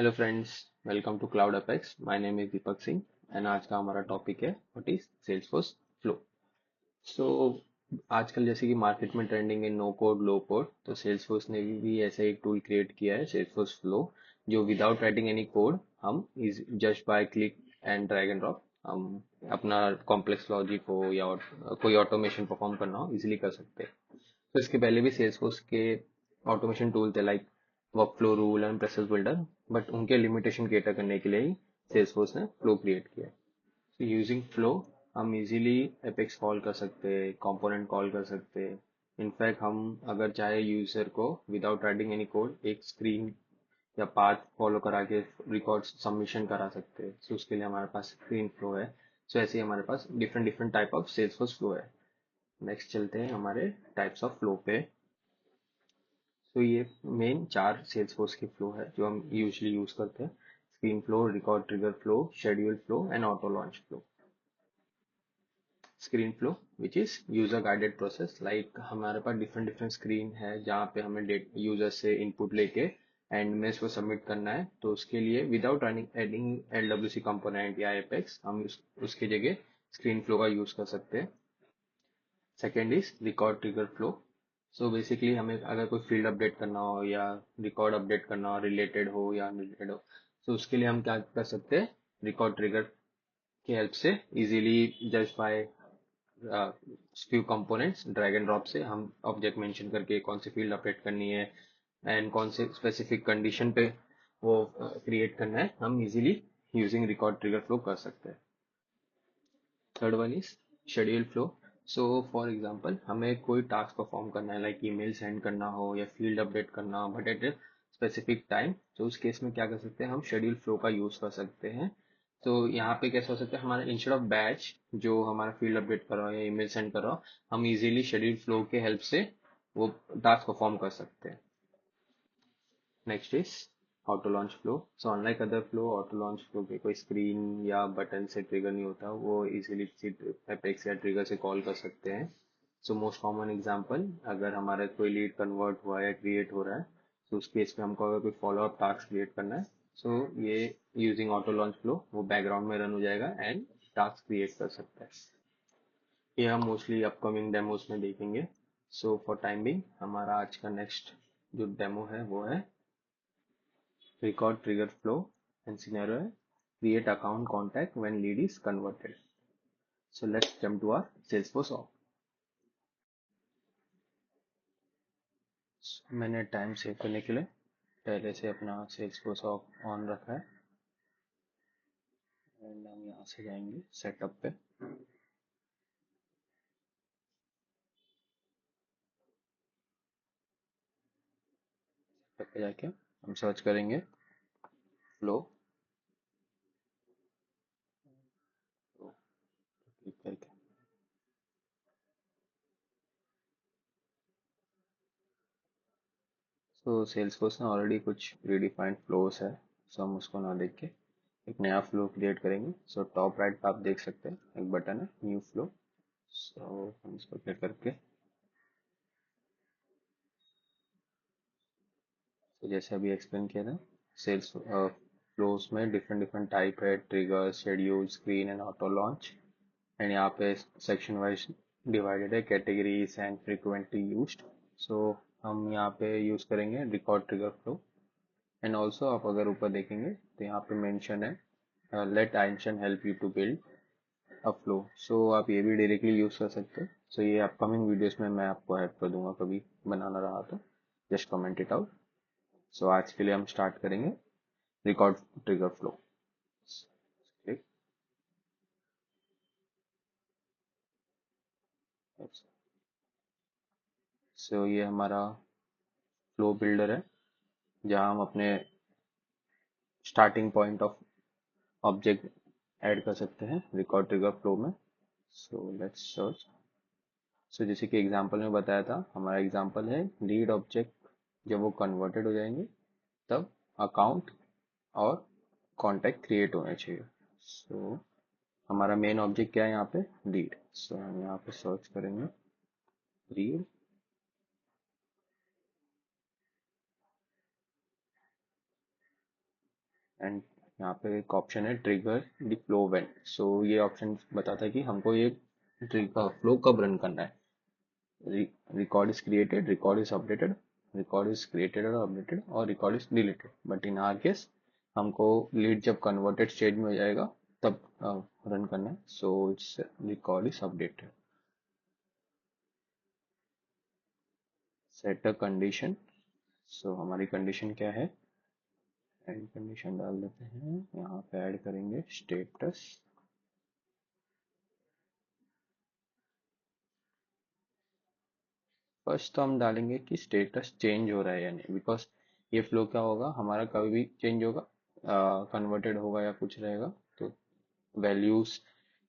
Hello friends, welcome to Cloud Apex. My name is Deepak Singh and आज का हमारा topic है what is Salesforce flow. So आजकल जैसे कि मार्केट में ट्रेंडिंग है नो कोड लो कोड, तो सेल्सफोर्स ने भी ऐसा एक टूल क्रिएट किया है सेल्सफोर्स फ्लो, जो विदाउट राइटिंग एनी कोड हम is just by click and drag and drop हम अपना कॉम्प्लेक्स लॉजिक हो या कोई ऑटोमेशन परफॉर्म करना हो इजीली कर सकते हैं। तो इसके पहले भी सेल्सफोर्स के ऑटोमेशन टूल थे like workflow rule and process builder, but उनके लिमिटेशन कैटर करने के लिए ही सेल्सफोर्स ने फ्लो क्रिएट किया। तो यूजिंग फ्लो हम इजीली एपेक्स कॉल कर सकते हैं, कंपोनेंट कॉल कर सकते हैं। इनफैक्ट हम अगर चाहे यूजर को विदाउट राइटिंग एनी कोड एक स्क्रीन या पाथ फॉलो करा के रिकॉर्ड सबमिशन करा सकते हैं। सो उसके लिए हमारे पास स्क्रीन फ्लो है। सो ऐसे ही हमारे पास different different type of Salesforce flow है। नेक्स्ट चलते हैं हमारे टाइप्स ऑफ फ्लो पे। तो ये मेन चार सेल्सफोर्स की फ्लो है जो हम यूजली यूज करते हैं: screen flow, record trigger flow, schedule flow and auto launch flow. Screen flow which is user guided process, like हमारे पास डिफरेंट डिफरेंट स्क्रीन है जहाँ पे हमें यूजर से इनपुट लेके एंड में इसको सबमिट करना है। तो उसके लिए without running adding LWC component या एपेक्स हम उसकी जगह स्क्रीन फ्लो का यूज कर सकते हैं। Second is record trigger flow. So basically हमें अगर कोई फील्ड अपडेट करना हो या रिकॉर्ड अपडेट करना हो, रिलेटेड हो या अनरिलेटेड हो, तो उसके लिए हम क्या कर सकते हैं, रिकॉर्ड ट्रिगर की हेल्प से easily just by few components drag and drop से हम ऑब्जेक्ट मेंशन करके कौन सी फील्ड अपडेट करनी है एंड कौन से स्पेसिफिक कंडीशन पे वो क्रिएट करना है, हम easily using record trigger flow कर सकते हैं। Third one is schedule flow. So for example हमें कोई टास्क परफॉर्म करना है, लाइक ईमेल सेंड करना हो या फील्ड अपडेट करना हो, but at a specific time, तो उस केस में क्या कर सकते हैं, हम शेड्यूल फ्लो का यूज कर सकते हैं। तो यहाँ पे कैसे हो सकता है, हमारा इंस्टेड ऑफ बैच जो हमारा फील्ड अपडेट कर रहा हो या ईमेल सेंड कर रहा हो, हम इजीली शेड्यूल फ्लो के हेल्प से वो टास्क परफॉर्म कर सकते हैं। Next is auto launch flow. So unlike other flow, auto launch flow पे कोई स्क्रीन या बटन से ट्रिगर नहीं होता, वो इजीली किसी एपेक्स या ट्रिगर से कॉल कर सकते हैं। सो मोस्ट कॉमन एग्जांपल, अगर हमारा कोई लीड कन्वर्ट हुआ है, क्रिएट हो रहा है, तो उस केस में हमको अगर कोई फॉलो अप टास्क क्रिएट करना है, सो ये यूजिंग ऑटो लॉन्च फ्लो वो बैकग्राउंड में रन हो जाएगा एंड टास्क क्रिएट कर सकता है। ये हम मोस्टली अपकमिंग डेमोस में देखेंगे। सो फॉर टाइम बिंग हमारा आज का नेक्स्ट जो डेमो है वो है record trigger flow, and scenario है create account contact when lead is converted. So let's jump to our Salesforce app. मैंने टाइम सेव करने के लिए पहले से अपना Salesforce app ऑन रखा है एंड हम यहाँ से जाएंगे सेटअप पे। सेटअप पे जाके हम सर्च करेंगे फ्लो, क्लिक करके। सो Salesforce ने ऑलरेडी कुछ प्रीडिफाइंड फ्लोस है, सो हम उसको ना देख के एक नया फ्लो क्रिएट करेंगे। सो टॉप राइट पे आप देख सकते हैं एक बटन है न्यू फ्लो। सो हम इसको क्लिक करके, तो जैसे अभी एक्सप्लेन किया था, सेल्स फ्लोस में डिफरेंट डिफरेंट टाइप है: trigger, schedule, screen and auto launch. And यहाँ पे सेक्शन वाइज डिवाइडेड है, categories and frequently used. So हम यहाँ पे यूज करेंगे record trigger flow. And also आप अगर ऊपर देखेंगे तो यहाँ पे मेंशन है let Einstein help you to build a flow. So आप ये भी डायरेक्टली यूज कर सकते हो। सो ये अपकमिंग वीडियोस में मैं आपको हेल्प कर दूंगा, कभी बनाना रहा तो जस्ट कमेंट इट आउट। सो आज के लिए हम स्टार्ट करेंगे रिकॉर्ड ट्रिगर फ्लो। सो ये हमारा फ्लो बिल्डर है जहाँ हम अपने starting point of object add कर सकते हैं रिकॉर्ड ट्रिगर फ्लो में। So let's search. सो जैसे कि एग्जांपल में बताया था, हमारा एग्जांपल है लीड ऑब्जेक्ट जब वो कन्वर्टेड हो जाएंगे तब अकाउंट और कॉन्टैक्ट क्रिएट होने चाहिए। सो हमारा मेन ऑब्जेक्ट क्या है यहाँ पे, लीड। सो हम यहाँ पे सर्च करेंगे लीड। एंड यहाँ पे एक ऑप्शन है ट्रिगर द फ्लो व्हेन। सो ये ऑप्शन बताता है कि हमको ये फ्लो कब रन करना है। Record is created, record is updated, record is created और अपडेटेड, और record is deleted. But in our case हमको लीड जब कन्वर्टेड स्टेज में हो जाएगा तब रन करना है। So it's record is updated. Set a condition. So हमारी कंडीशन क्या है, एंड कंडीशन डाल देते हैं। यहाँ पे ऐड करेंगे स्टेटस। फर्स्ट तो हम डालेंगे कि स्टेटस चेंज हो रहा है या नहीं, बिकॉज ये फ्लो क्या होगा हमारा, कभी भी चेंज होगा, कन्वर्टेड होगा या कुछ रहेगा तो वैल्यूज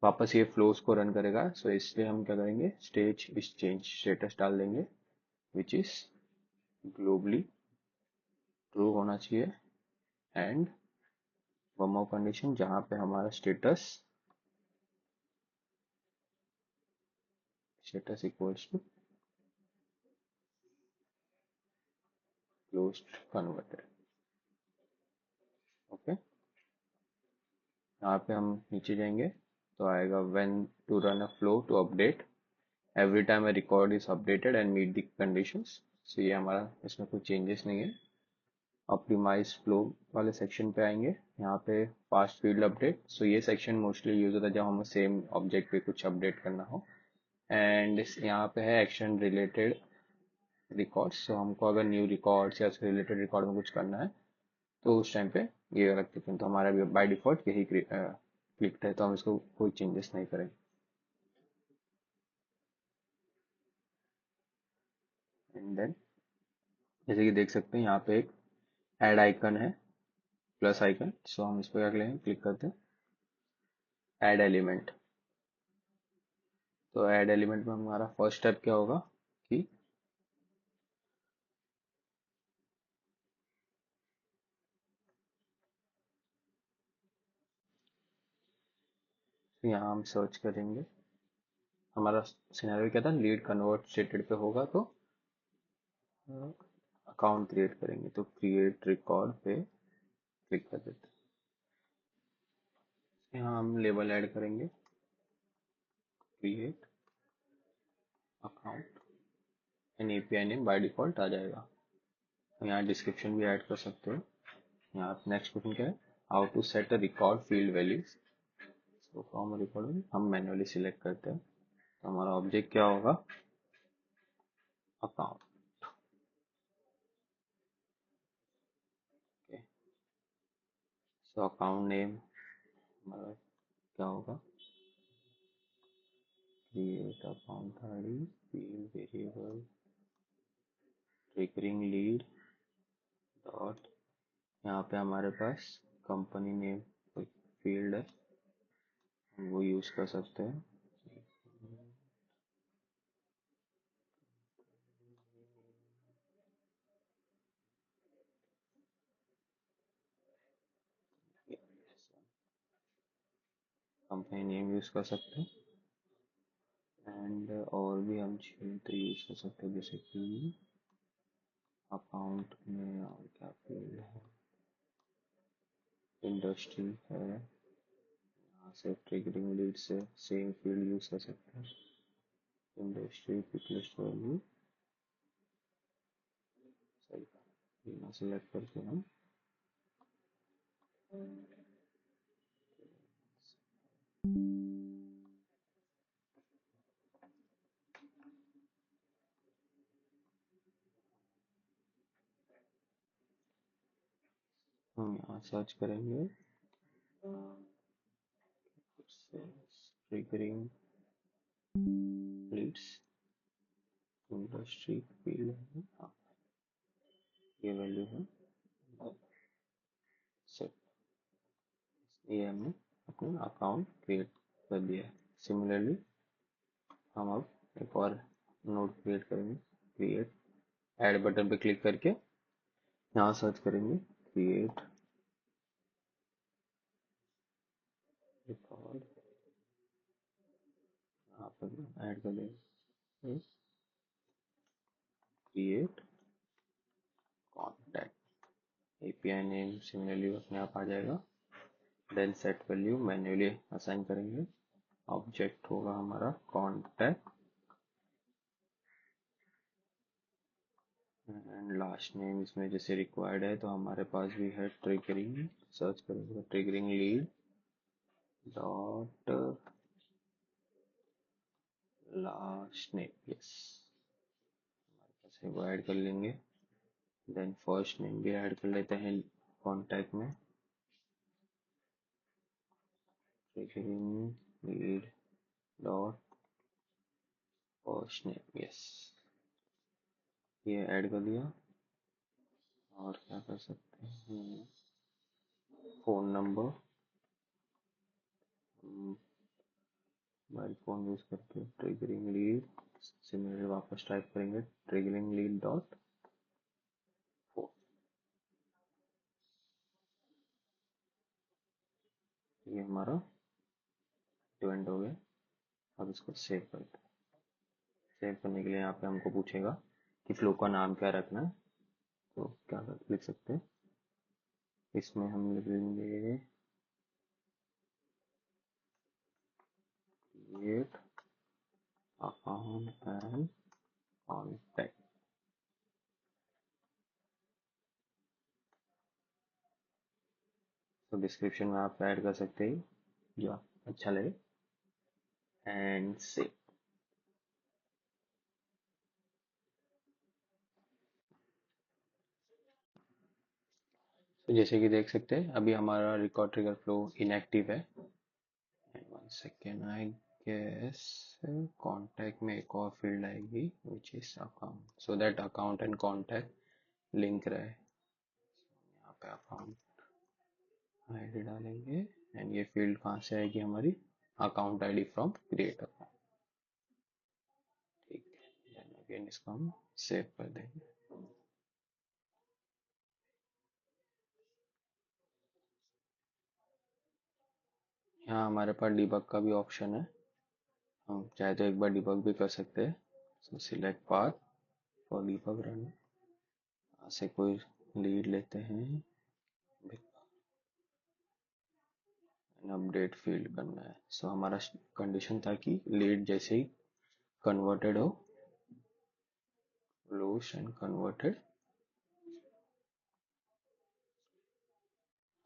वापस ये फ्लोज को रन करेगा। सो इसलिए हम क्या करेंगे, स्टेज इज चेंज स्टेटस डाल देंगे, विच इज ग्लोबली ट्रू होना चाहिए। एंड वन मोर कंडीशन जहाँ पे हमारा status equals to closed converted. Okay, यहाँ पे हम नीचे जाएंगे तो आएगा when to run a flow to update every time a record is updated and meet the conditions। so ये हमारा, इसमें कोई चेंजेस नहीं है। ऑप्टिमाइज फ्लो वाले सेक्शन पे आएंगे, यहाँ पे फास्ट फील्ड अपडेट। सो ये सेक्शन मोस्टली यूज होता है जब हमें सेम ऑब्जेक्ट पे कुछ अपडेट करना हो। एंड यहाँ पे है एक्शन रिलेटेड रिकॉर्ड्स। सो हमको अगर न्यू रिकॉर्ड्स या उसके रिलेटेड रिकॉर्ड में कुछ करना है तो उस टाइम पे ये रखते हैं। तो हमारा भी बाय डिफॉल्ट यही क्लिक है, तो हम इसको कोई चेंजेस नहीं करेंगे। एंड देन जैसे कि देख सकते हैं यहाँ पे एक ऐड आइकन है, प्लस आइकन। सो हम इस पर क्या करेंगे, क्लिक करते हैं ऐड एलिमेंट। तो ऐड एलिमेंट में हमारा फर्स्ट स्टेप क्या होगा कि यहाँ हम सर्च करेंगे, हमारा सिनेरियो क्या था, लीड कन्वर्ट स्टेटेड पे होगा तो अकाउंट क्रिएट करेंगे। तो क्रिएट रिकॉर्ड पे क्लिक कर देते हैं। यहाँ हम लेबल ऐड करेंगे, create account and API name by default आ जाएगा। यहाँ डिस्क्रिप्शन भी ऐड कर सकते हो। यहाँ नेक्स्ट क्वेश्चन क्या है, how to set a record field values. तो फॉर्म रिकॉर्ड हम मैन्युअली सिलेक्ट करते हैं। तो हमारा ऑब्जेक्ट क्या होगा, account. Okay, so account name हमारा क्या होगा, create account ID field variable triggering lead dot, यहाँ पे हमारे पास कंपनी नेम फील्ड है, हम वो यूज कर सकते हैं। कंपनी नेम यूज कर सकते हैं। एंड और भी हम चीज़ें यूज कर सकते हैं, जैसे कि अकाउंट में और क्या फील्ड है, इंडस्ट्री है, यहाँ से ट्रिगरिंग लीड से सेम फील्ड यूज कर सकते हैं। इंडस्ट्री पिक लिस्ट वैल्यू सही, यहाँ सेलेक्ट करके हम यहाँ सर्च करेंगे ट्रिगरिंग लीड्स इंडस्ट्री फील्ड है, हाँ ये वैल्यू है सेट। ये हमने अपना अकाउंट क्रिएट कर दिया है। सिमिलरली हम अब एक और नोड क्रिएट करेंगे, क्रिएट ऐड बटन पे क्लिक करके यहाँ सर्च करेंगे क्रिएट रिकॉर्ड, यहाँ पर ऐड कर देंगे create contact. API name similarly अपने आप आ जाएगा। Then set value manually assign करेंगे। ऑब्जेक्ट होगा हमारा कॉन्टैक्ट एंड लास्ट नेम इसमें जैसे रिक्वायर्ड है तो हमारे पास भी है ट्रिगरिंग। सर्च करेंगे triggering lead dot last name, yes वो ऐड कर लेंगे। देन फर्स्ट नेम भी ऐड कर लेते हैं कॉन्टैक्ट में, triggering lead dot first name, yes ये ऐड कर दिया। और क्या कर सकते हैं, phone number, mobile phone use करके ट्रिगरिंग लीड सिमिलर वापस टाइप करेंगे ट्रिगरिंग लीड डॉट फोन। ये हमारा इवेंट हो गया। अब इसको सेव करते हैं। सेव करने के लिए यहाँ पे हमको पूछेगा कि फ्लो का नाम क्या रखना है, तो क्या लिख सकते हैं इसमें, हम लिख लेंगे create account and contact। तो डिस्क्रिप्शन में आप ऐड कर सकते हैं जो अच्छा लगे एंड सेव। तो जैसे कि देख सकते हैं अभी हमारा रिकॉर्ड ट्रिगर फ्लो इनएक्टिव है। One second, I guess contact में एक और फील्ड आएगी which is account, so that account and contact link रहे। यहाँ पे अकाउंट आईडी डालेंगे एंड ये फील्ड कहाँ से आएगी हमारी, account ID from create account. ठीक है, देन अगेन इसको हम सेव कर देंगे। यहाँ हमारे पास डिबग का भी ऑप्शन है, हम चाहे तो एक बार डिबग भी कर सकते हैं। सो select path for debug run, यहाँ से कोई लीड लेते हैं, अपडेट फील्ड करना है। सो हमारा कंडीशन था कि लीड जैसे ही कन्वर्टेड हो, lose and converted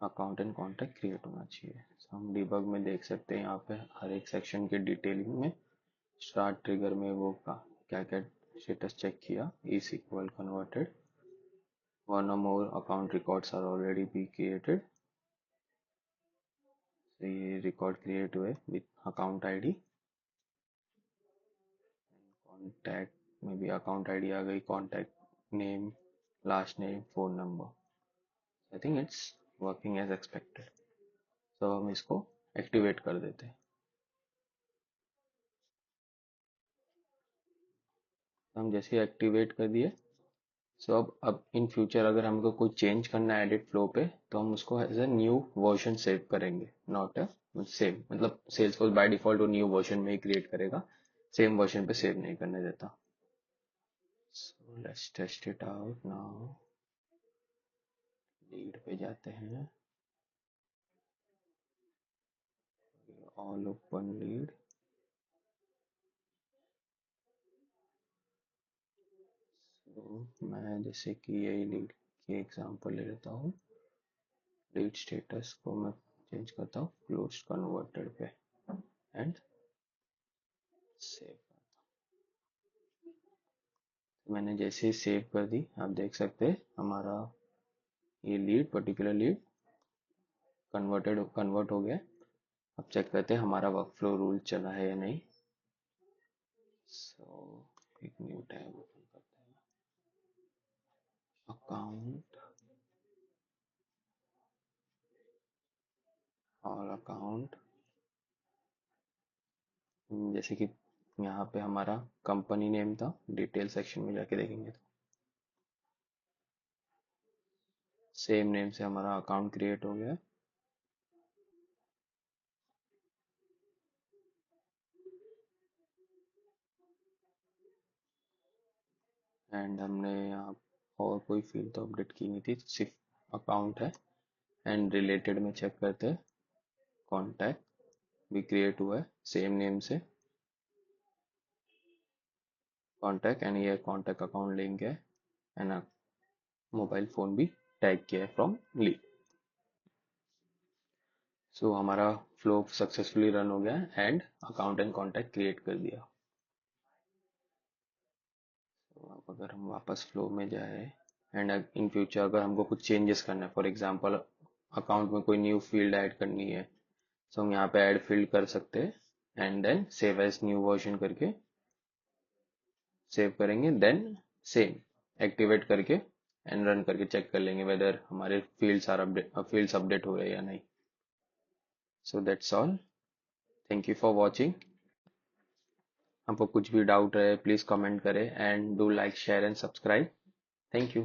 account and contact create होना चाहिए। so, हम डिबग में देख सकते हैं यहाँ पे हर एक सेक्शन के डिटेलिंग में स्टार्ट ट्रिगर में वो क्या क्या स्टेटस चेक किया, इज इक्वल कन्वर्टेड, वन और more account records are already be created. तो ये रिकॉर्ड क्रिएट हुए विथ अकाउंट आईडी, कॉन्टैक्ट में भी अकाउंट आईडी आ गई, contact name, last name, phone number. I think it's working as expected. तो हम इसको एक्टिवेट कर देते हैं। हम जैसे एक्टिवेट कर दिए, सो अब इन फ्यूचर अगर हमको कोई चेंज करना है एडिट फ्लो पे तो हम उसको as a new version save करेंगे, नॉट अ सेम, मतलब सेल्सफोर्स बाय डिफॉल्ट वो न्यू वर्जन में ही क्रिएट करेगा, सेम वर्जन पे सेव नहीं करने देता। So let's test it out now. Lead पे जाते हैं, ऑल ओपन लीड, तो मैं जैसे कि यही लीड की एग्जांपल ले लेता हूँ। लीड स्टेटस को मैं चेंज करता हूँ क्लोज कन्वर्टेड पे एंड सेव। मैंने जैसे ही सेव कर दी, आप देख सकते हैं हमारा ये लीड, पर्टिकुलर लीड कन्वर्ट हो गया। अब चेक करते हैं हमारा वर्कफ्लो रूल चला है या नहीं। सो एक न्यू टैब ओपन करते हैं, अकाउंट, ऑल अकाउंट, जैसे कि यहाँ पे हमारा कंपनी नेम था, डिटेल सेक्शन में जाके देखेंगे तो सेम नेम से हमारा अकाउंट क्रिएट हो गया। एंड हमने यहाँ और कोई फील्ड तो अपडेट की नहीं थी, सिर्फ अकाउंट है एंड रिलेटेड में चेक करते हैं, कॉन्टैक्ट भी क्रिएट हुआ है सेम नेम से कॉन्टैक्ट, एंड ये कॉन्टैक्ट अकाउंट लिंक है एंड मोबाइल फोन भी टैग किया है फ्रॉम ली। सो हमारा फ्लो सक्सेसफुली रन हो गया and account and contact create कर दिया। तो अब अगर हम वापस फ्लो में जाए एंड इन फ्यूचर अगर हमको कुछ चेंजेस करना है, फॉर एग्जांपल अकाउंट में कोई न्यू फील्ड ऐड करनी है, तो हम यहाँ पे ऐड फील्ड कर सकते हैं and then save as new version करके सेव करेंगे, देन सेम एक्टिवेट करके एंड रन करके चेक कर लेंगे वेदर हमारे फील्ड्स अपडेट हो रहे हैं या नहीं। So that's all, thank you for watching. आपको कुछ भी डाउट रहे प्लीज कमेंट करें and do like share and subscribe. Thank you.